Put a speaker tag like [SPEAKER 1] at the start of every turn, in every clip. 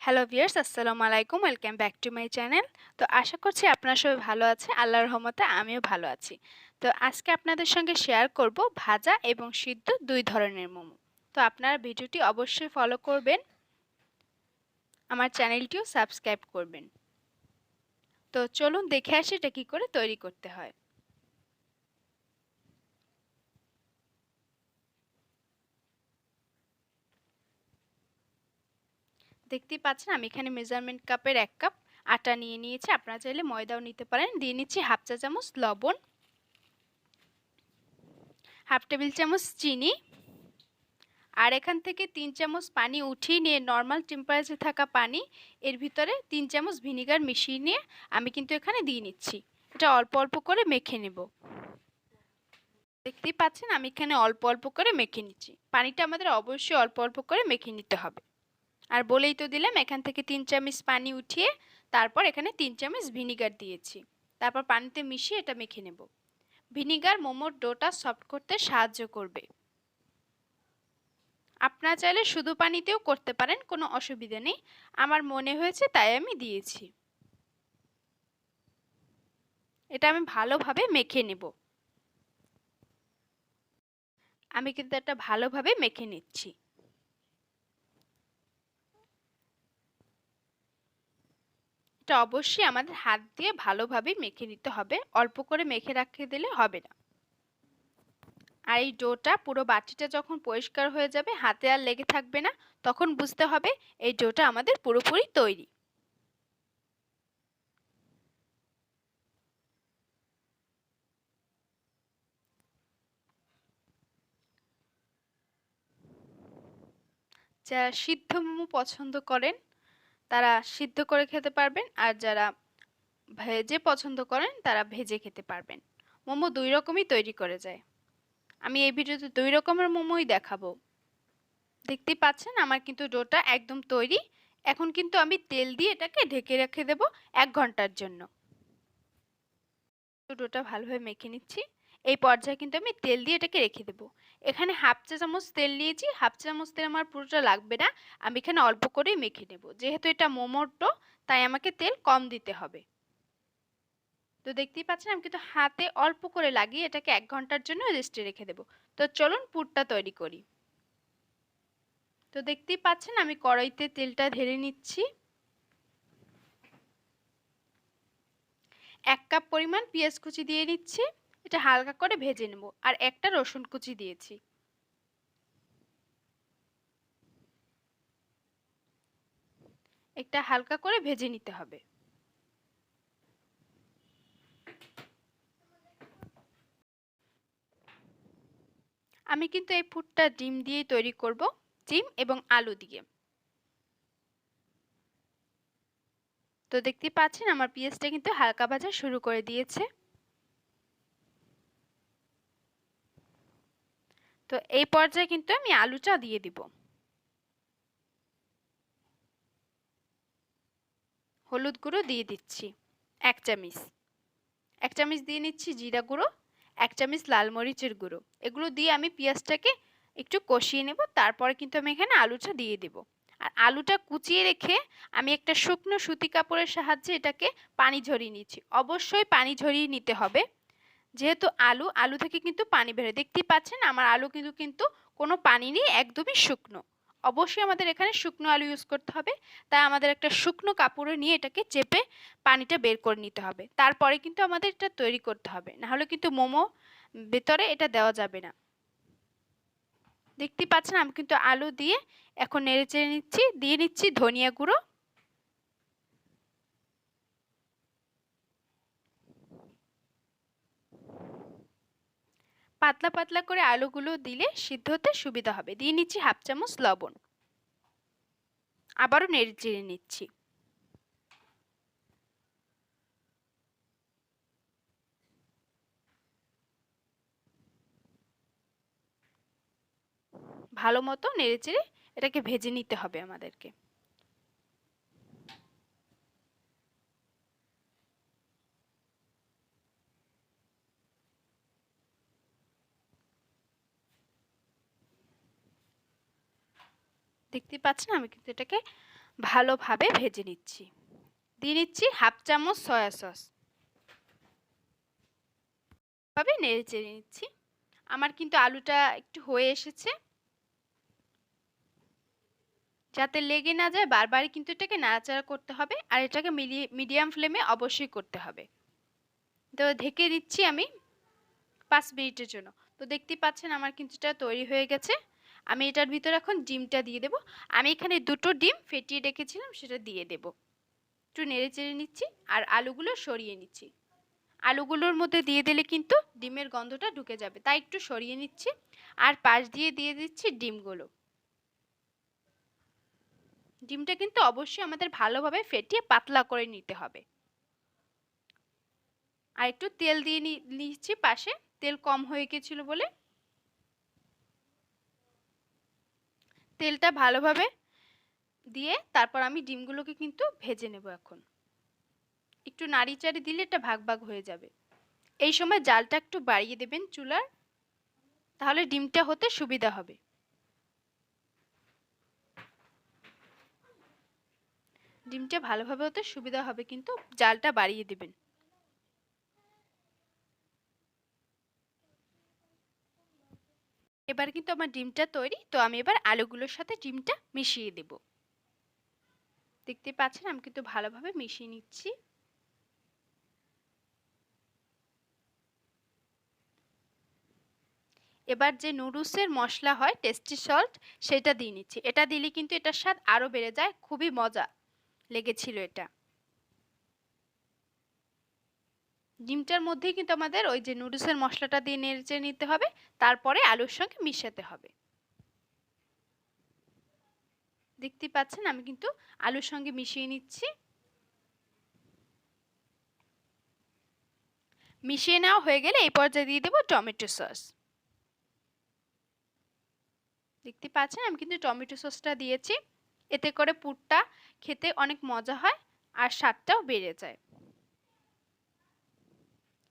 [SPEAKER 1] Hello viewers, আসসালামু আলাইকুম। Welcome back to my channel. তো আশা করছি আপনারা সবাই ভালো আছেন। আল্লাহর রহমতে আমিও ভালো আছি। তো আজকে আপনাদের সঙ্গে শেয়ার করব ভাজা এবং সিদ্ধ ২ ধরনের মোমো। তো আপনারা ভিডিওটি অবশ্যই ফলো করবেন। আমার চ্যানেলটিও সাবস্ক্রাইব করবেন। তো চলুন দেখে আসি এটা কী করে তৈরি করতে হয়। দেখতেই পাচ্ছেন আমি এখানে মেজারমেন্ট কাপের ১ কাপ আটা নিয়ে নিয়েছি। আপনারা চাইলে ময়দাও নিতে পারেন। দিয়ে নিচ্ছি হাফ চা চামচ লবণ, হাফ টেবিল চামচ চিনি, আর এখান থেকে ৩ চামচ পানি উঠিয়ে নিয়ে নর্মাল টেম্পারেচারে থাকা পানি এর ভিতরে ৩ চামচ ভিনিগার মিশিয়ে নিয়ে আমি কিন্তু এখানে দিয়ে নিচ্ছি। এটা অল্প অল্প করে মেখে নেব। দেখতেই পাচ্ছেন আমি এখানে অল্প অল্প করে মেখে নিচ্ছি। পানিটা আমাদের অবশ্যই অল্প অল্প করে মেখে নিতে হবে। আর বলেই তো দিলাম এখান থেকে ৩ চামচ পানি উঠিয়ে তারপর এখানে ৩ চামচ ভিনিগার দিয়েছি। তারপর পানিতে মিশিয়ে এটা মেখে নেব। ভিনিগার মোমোর ডোটা সফট করতে সাহায্য করবে। আপনারা চাইলে শুধু পানিতেও করতে পারেন, কোনো অসুবিধা নেই। আমার মনে হয়েছে তাই আমি দিয়েছি। এটা আমি ভালোভাবে মেখে নেব। আমি কিন্তু এটা ভালোভাবে মেখে নিচ্ছি। এটা অবশ্যই আমাদের হাত দিয়ে ভালোভাবে মেখে নিতে হবে, অল্প করে মেখে রাখতে দিলে হবে না। আর এই ডোটা পুরো বাটিটা যখন পরিষ্কার হয়ে যাবে, হাতে আর লেগে থাকবে না, তখন বুঝতে হবে এই ডোটা আমাদের পুরোপুরি তৈরি। যারা সিদ্ধ মোমো পছন্দ করেন তারা সিদ্ধ করে খেতে পারবেন, আর যারা ভেজে পছন্দ করেন তারা ভেজে খেতে পারবেন। মোমো ২ রকমই তৈরি করে যায়। আমি এই ভিডিওতে ২ রকমের মোমোই দেখাবো। দেখতেই পাচ্ছেন আমার কিন্তু ডোটা একদম তৈরি। এখন কিন্তু আমি তেল দিয়ে এটাকে ঢেকে রেখে দেব ১ ঘন্টার জন্য। ডোটা ভালোভাবে মেখে নিচ্ছি। এই পর্যায়ে কিন্তু আমি তেল দিয়ে এটাকে রেখে দেব। এখানে হাফ চা চামচ তেল নিয়েছি। হাফ চা চামচ তেল আমার পুরোটা লাগবে না। আমি এখানে অল্প করেই মেখে নেব। যেহেতু এটা মোমোর ডো, তাই আমাকে তেল কম দিতে হবে। তো দেখতেই পাচ্ছেন আমি কিন্তু হাতে অল্প করে লাগিয়ে এটাকে ১ ঘন্টার জন্য রেস্টে রেখে দেব। তো চলুন পুরটা তৈরি করি। তো দেখতেই পাচ্ছেন আমি কড়াইতে তেলটা ঢেলে নিচ্ছি। ১ কাপ পরিমাণ পেঁয়াজ কুচি দিয়ে নিচ্ছি। এটা হালকা করে ভেজে নেব। আর একটা রসুন কুচি দিয়েছি। এটা হালকা করে ভেজে নিতে হবে। আমি কিন্তু এই পুরটা ডিম দিয়েই তৈরি করব, ডিম এবং আলু দিয়ে। তো দেখতেই পাচ্ছেন আমার পেঁয়াজটা কিন্তু হালকা ভাজা শুরু করে দিয়েছে। তো এই পর্যায়ে কিন্তু আমি আলুটা দিয়ে দিব। হলুদ গুঁড়ো দিয়ে দিচ্ছি ১ চামচ। ১ চামচ দিয়ে নিচ্ছি জিরা গুঁড়ো, ১ চামচ লাল মরিচের গুঁড়ো। এগুলো দিয়ে আমি পেঁয়াজটাকে একটু কষিয়ে নেব। তারপরে কিন্তু আমি এখানে আলুটা দিয়ে দেব। আর আলুটা কুচিয়ে রেখে আমি একটা শুকনো সুতি কাপড়ের সাহায্যে এটাকে পানি ঝরিয়ে নিচ্ছি। অবশ্যই পানি ঝরিয়ে নিতে হবে। যেহেতু আলু থেকে কিন্তু পানি বেরোয়। দেখতেই পাচ্ছেন আমার আলু কিন্তু কোনো পানি নেই, একদমই শুকনো। অবশ্যই আমাদের এখানে শুকনো আলু ইউজ করতে হবে। তাই আমাদের একটা শুকনো কাপড়ে নিয়ে এটাকে চেপে পানিটা বের করে নিতে হবে। তারপরে কিন্তু আমাদের এটা তৈরি করতে হবে, নাহলে কিন্তু মোমো ভেতরে এটা দেওয়া যাবে না। দেখতেই পাচ্ছেন আমি কিন্তু আলু দিয়ে এখন নেড়ে চেড়ে নিচ্ছি। দিয়ে নিচ্ছি ধনিয়া গুঁড়ো, পাতলা পাতলা করে আলুগুলো দিলে সিদ্ধ হতে সুবিধা হবে। দিয়ে নিচ্ছি হাফ চামচ লবণ। আবারও নেড়ে চেড়ে নিচ্ছি। ভালো মতো নেড়েচেড়ে এটাকে ভেজে নিতে হবে আমাদেরকে। দেখতেই পাচ্ছেন আমি কিন্তু এটাকে ভালোভাবে ভেজে নিচ্ছি। দিয়ে নিচ্ছি হাফ চামচ সয়া সস, ভাবে নেড়ে চেড়ে নিচ্ছি। আমার কিন্তু আলুটা একটু হয়ে এসেছে, যাতে লেগে না যায় বারবারই কিন্তু এটাকে নাড়াচাড়া করতে হবে, আর এটাকে মিডিয়াম ফ্লেমে অবশ্যই করতে হবে। তো ঢেকে দিচ্ছি আমি 5 মিনিটের জন্য। তো দেখতেই পাচ্ছেন আমার কিন্তু এটা তৈরি হয়ে গেছে। আমি এটার ভিতরে এখন ডিমটা দিয়ে দেব। আমি এখানে 2টো ডিম ফেটিয়ে রেখেছিলাম, সেটা দিয়ে দেব। একটু নেড়ে চেড়ে নিচ্ছি আর আলুগুলো সরিয়ে নিচ্ছি। আলুগুলোর মধ্যে দিয়ে দিলে কিন্তু ডিমের গন্ধটা ঢুকে যাবে, তাই একটু সরিয়ে নিচ্ছি। আর পাশ দিয়ে দিয়ে দিচ্ছি ডিমগুলো। ডিমটা কিন্তু অবশ্যই আমাদের ভালোভাবে ফেটিয়ে পাতলা করে নিতে হবে। আর একটু তেল দিয়ে নিচ্ছি পাশে, তেল কম হয়ে গেছিল বলে। তেলটা ভালোভাবে দিয়ে তারপর আমি ডিমগুলোকে কিন্তু ভেজে নেব। এখন একটু নাড়িচাড়ি দিলে এটা ভাগ ভাগ হয়ে যাবে। এই সময় জালটা একটু বাড়িয়ে দেবেন চুলার, তাহলে ডিমটা হতে সুবিধা হবে। ডিমটা ভালোভাবে হতে সুবিধা হবে, কিন্তু জালটা বাড়িয়ে দেবেন। এবার কিন্তু আমার ডিমটা তৈরি। তো আমি এবার আলুগুলোর সাথে ডিমটা মিশিয়ে দেব। দেখতে পাচ্ছেন আমি কিন্তু ভালোভাবে মিশিয়ে নিচ্ছি। এবার যে নুডলসের মশলা হয় টেস্টি সল্ট, সেটা দিয়ে নিচ্ছি। এটা দিলে কিন্তু এটার স্বাদ আরো বেড়ে যায়, খুবই মজা লেগেছিল এটা। ডিমটার মধ্যেই কিন্তু আমাদের ওই যে নুডলসের মশলাটা দিয়ে নেড়ে নিতে হবে, তারপরে আলুর সঙ্গে মিশাতে হবে। দেখতে পাচ্ছেন আমি কিন্তু আলুর সঙ্গে মিশিয়ে নিচ্ছি। মিশিয়ে নেওয়া হয়ে গেলে এই পর্যায়ে দিয়ে দেবো টমেটো সস। দেখতে পাচ্ছেন আমি কিন্তু টমেটো সসটা দিয়েছি। এতে করে পুরটা খেতে অনেক মজা হয় আর স্বাদটাও বেড়ে যায়।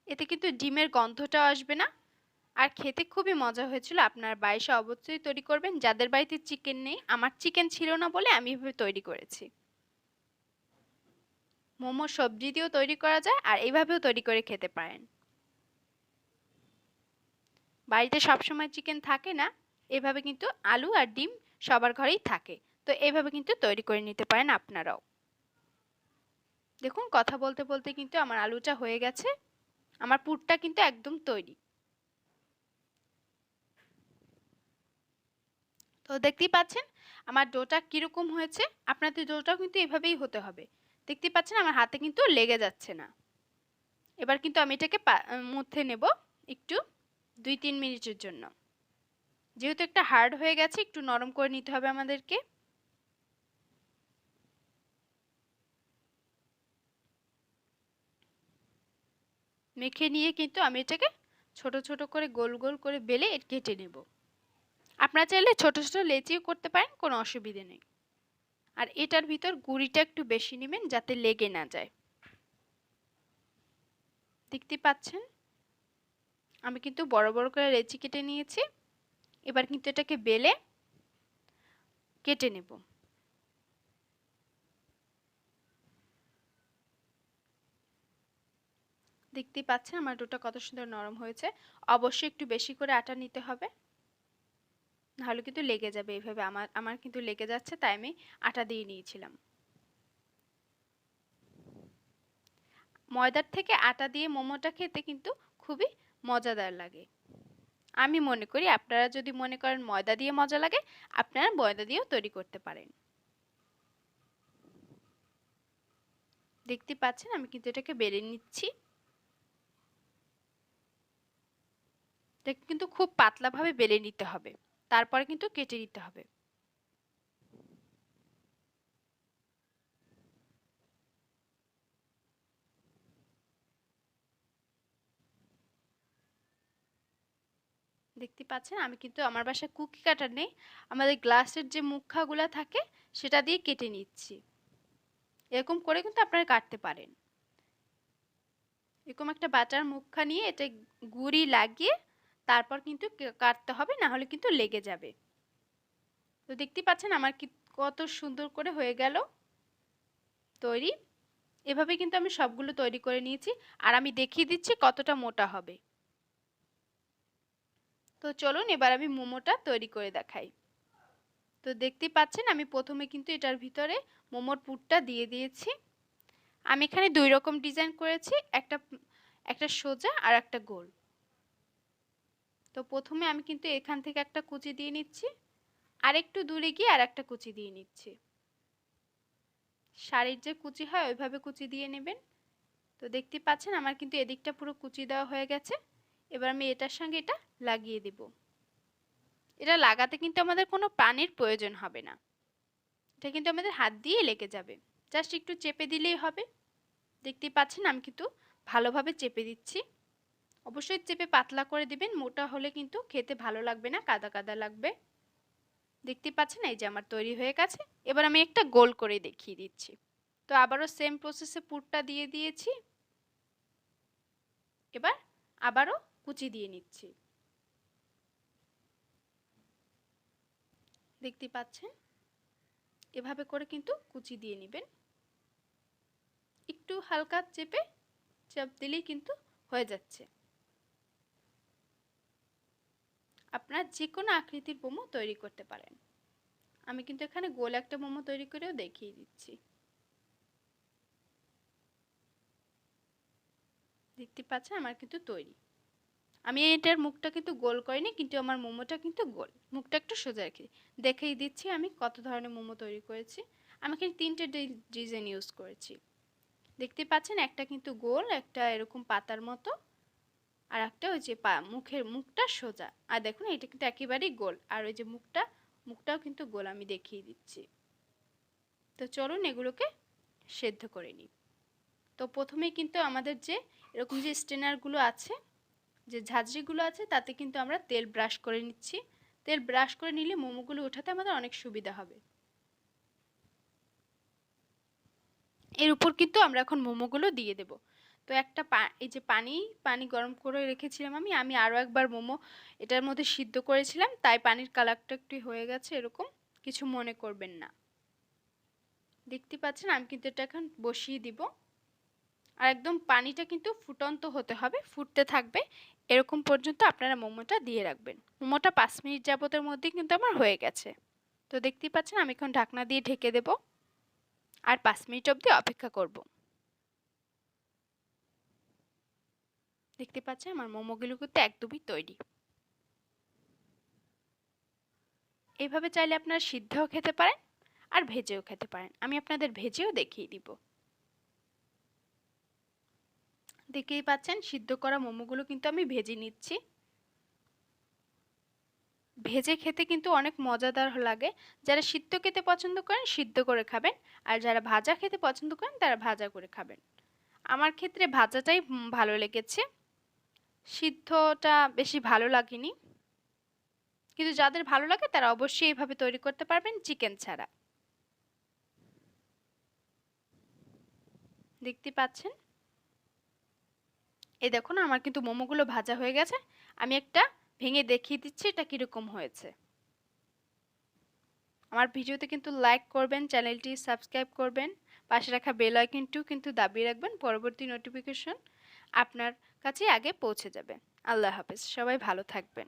[SPEAKER 1] এতে কিন্তু ডিমের গন্ধটাও আসবে না, আর খেতে খুবই মজা হয়েছিল। আপনার বাড়িতে অবশ্যই তৈরি করবেন। যাদের বাড়িতে চিকেন নেই, আমার চিকেন ছিল না বলে আমি এভাবে তৈরি করেছি। মোমো সবজি দিয়েও তৈরি করা যায়, আর এইভাবেও তৈরি করে খেতে পারেন। বাড়িতে সবসময় চিকেন থাকে না, এভাবে কিন্তু আলু আর ডিম সবার ঘরেই থাকে। তো এইভাবে কিন্তু তৈরি করে নিতে পারেন আপনারাও। দেখুন কথা বলতে বলতে কিন্তু আমার আলুটা হয়ে গেছে। আমার পুরটা কিন্তু একদম তৈরি। তো দেখতেই পাচ্ছেন আমার ডোটা কিরকম হয়েছে। আপনাদের ডোটাও কিন্তু এভাবেই হতে হবে। দেখতেই পাচ্ছেন আমার হাতে কিন্তু লেগে যাচ্ছে না। এবার কিন্তু আমি এটাকে মুথে নেব একটু 2-3 মিনিটের জন্য। যেহেতু একটা হার্ড হয়ে গেছে, একটু নরম করে নিতে হবে আমাদেরকে। মেখে নিয়ে কিন্তু আমি এটাকে ছোট ছোট করে গোল গোল করে বেলে কেটে নেব। আপনারা চাইলে ছোট ছোট লেচিও করতে পারেন, কোনো অসুবিধে নেই। আর এটার ভিতর গুঁড়িটা একটু বেশি নেবেন যাতে লেগে না যায়। দেখতে পাচ্ছেন আমি কিন্তু বড় বড় করে লেচি কেটে নিয়েছি। এবার কিন্তু এটাকে বেলে কেটে নেব। দেখতেই পাচ্ছেন আমার ডোটা কত সুন্দর নরম হয়েছে। অবশ্যই একটু বেশি করে আটা নিতে হবে, নাহলে কিন্তু লেগে যাবে। এইভাবে আমার আমার কিন্তু লেগে যাচ্ছে, তাই আমি আটা দিয়ে নিয়েছিলাম। ময়দার থেকে আটা দিয়ে মোমোটা খেতে কিন্তু খুবই মজাদার লাগে। আমি মনে করি আপনারা যদি মনে করেন ময়দা দিয়ে মজা লাগে, আপনারা ময়দা দিয়েও তৈরি করতে পারেন। দেখতে পাচ্ছেন আমি কিন্তু এটাকে বেলে নিচ্ছি। এটাকে কিন্তু খুব পাতলাভাবে বেলে নিতে হবে, তারপরে কিন্তু কেটে নিতে হবে। দেখতে পাচ্ছেন আমি কিন্তু আমার বাসায় কুকি কাটার নেই, আমাদের গ্লাসের যে মুখাগুলা থাকে সেটা দিয়ে কেটে নিচ্ছি। এরকম করে কিন্তু আপনারা কাটতে পারেন। এরকম একটা বাটার মুখা নিয়ে এটা গুঁড়ি লাগিয়ে তারপর কিন্তু কাটতে হবে, না হলে কিন্তু লেগে যাবে। তো দেখতে পাচ্ছেন আমার কত সুন্দর করে হয়ে গেল তৈরি। এভাবে কিন্তু আমি সবগুলো তৈরি করে নিয়েছি, আর আমি দেখিয়ে দিচ্ছি কতটা মোটা হবে। তো চলুন এবার আমি মোমোটা তৈরি করে দেখাই। তো দেখতেই পাচ্ছেন আমি প্রথমে কিন্তু এটার ভিতরে মোমোর পুরটা দিয়ে দিয়েছি। আমি এখানে দুই রকম ডিজাইন করেছি, একটা একটা সোজা আর একটা গোল। তো প্রথমে আমি কিন্তু এখান থেকে একটা কুচি দিয়ে নিচ্ছি, আর একটু দূরে গিয়ে আর একটা কুচি দিয়ে নিচ্ছি। শাড়ির যে কুচি হয় ওইভাবে কুচি দিয়ে নেবেন। তো দেখতে পাচ্ছেন আমার কিন্তু এদিকটা পুরো কুচি দেওয়া হয়ে গেছে। এবার আমি এটার সঙ্গে এটা লাগিয়ে দেব। এটা লাগাতে কিন্তু আমাদের কোনো পানির প্রয়োজন হবে না, এটা কিন্তু আমাদের হাত দিয়ে লেগে যাবে, জাস্ট একটু চেপে দিলেই হবে। দেখতেই পাচ্ছেন আমি কিন্তু ভালোভাবে চেপে দিচ্ছি। অবশ্যই চেপে পাতলা করে দিবেন, মোটা হলে কিন্তু খেতে ভালো লাগবে না, কাদা কাদা লাগবে। দেখতে পাচ্ছেন এই যে আমার তৈরি হয়ে গেছে। এবার আমি একটা গোল করে দেখিয়ে দিচ্ছি। তো আবারও সেম প্রসেসে পুরটা দিয়ে দিয়েছি, এবার আবারও কুচি দিয়ে নিচ্ছি। দেখতে পাচ্ছেন এভাবে করে কিন্তু কুচি দিয়ে নেবেন। একটু হালকা চেপে চাপ দিলেই কিন্তু হয়ে যাচ্ছে। আপনারা যে কোনো আকৃতির মোমো তৈরি করতে পারেন। আমি কিন্তু এখানে গোল একটা মোমো তৈরি করেও দেখিয়ে দিচ্ছি। দেখতে পাচ্ছেন আমার কিন্তু তৈরি। আমি এটার মুখটা কিন্তু গোল করিনি, কিন্তু আমার মোমোটা কিন্তু গোল, মুখটা একটু সোজা রেখে দেখিয়ে দিচ্ছি আমি কত ধরনের মোমো তৈরি করেছি। আমি এখানে তিনটে ডিজাইন ইউজ করেছি। দেখতে পাচ্ছেন একটা কিন্তু গোল, একটা এরকম পাতার মতো, আর একটা ওই যে মুখের মুখটা সোজা, আর দেখুন এটা কিন্তু একেবারেই গোল, আর ওই যে মুখটাও কিন্তু গোল, আমি দেখিয়ে দিচ্ছি। তো চলুন এগুলোকে সেদ্ধ করে নিই। তো প্রথমেই কিন্তু আমাদের যে এরকম যে স্ট্রেনারগুলো আছে, যে ঝাঁঝরিগুলো আছে, তাতে কিন্তু আমরা তেল ব্রাশ করে নিচ্ছি। তেল ব্রাশ করে নিলে মোমোগুলো ওঠাতে আমাদের অনেক সুবিধা হবে। এর উপর কিন্তু আমরা এখন মোমোগুলো দিয়ে দেব। তো একটা এই যে পানি গরম করে রেখেছিলাম আমি আরও একবার মোমো এটার মধ্যে সিদ্ধ করেছিলাম, তাই পানির কালারটা একটু হয়ে গেছে এরকম, কিছু মনে করবেন না। দেখতে পাচ্ছেন আমি কিন্তু এটা এখন বসিয়ে দিব, আর একদম পানিটা কিন্তু ফুটন্ত হতে হবে, ফুটতে থাকবে এরকম পর্যন্ত আপনারা মোমোটা দিয়ে রাখবেন। মোমোটা 5 মিনিট যাবতের মধ্যে কিন্তু আমার হয়ে গেছে। তো দেখতেই পাচ্ছেন আমি এখন ঢাকনা দিয়ে ঢেকে দেব, আর 5 মিনিট অবধি অপেক্ষা করব। দেখতে পাচ্ছেন আমার মোমোগুলো কিন্তু একদমই তৈরি। এইভাবে চাইলে আপনারা সিদ্ধও খেতে পারেন আর ভেজেও খেতে পারেন। আমি আপনাদের ভেজেও দেখিয়ে দিব। দেখতেই পাচ্ছেন সিদ্ধ করা মোমোগুলো কিন্তু আমি ভেজে নিচ্ছি। ভেজে খেতে কিন্তু অনেক মজাদার লাগে। যারা সিদ্ধ খেতে পছন্দ করেন সিদ্ধ করে খাবেন, আর যারা ভাজা খেতে পছন্দ করেন তারা ভাজা করে খাবেন। আমার ক্ষেত্রে ভাজাটাই ভালো লেগেছে, সিদ্ধটা বেশি ভালো লাগেনি। কিন্তু যাদের ভালো লাগে তারা অবশ্যই এইভাবে তৈরি করতে পারবেন চিকেন ছাড়া। দেখতে পাচ্ছেন এই দেখুন আমার কিন্তু মোমোগুলো ভাজা হয়ে গেছে। আমি একটা ভেঙে দেখিয়ে দিচ্ছি এটা কিরকম হয়েছে। আমার ভিডিওতে কিন্তু লাইক করবেন, চ্যানেলটি সাবস্ক্রাইব করবেন, পাশে রাখা বেল আইকনটিও কিন্তু দাবিয়ে রাখবেন, পরবর্তী নোটিফিকেশন আপনার কাছে আগে পৌঁছে যাবে। আল্লাহ হাফেজ, সবাই ভালো থাকবেন।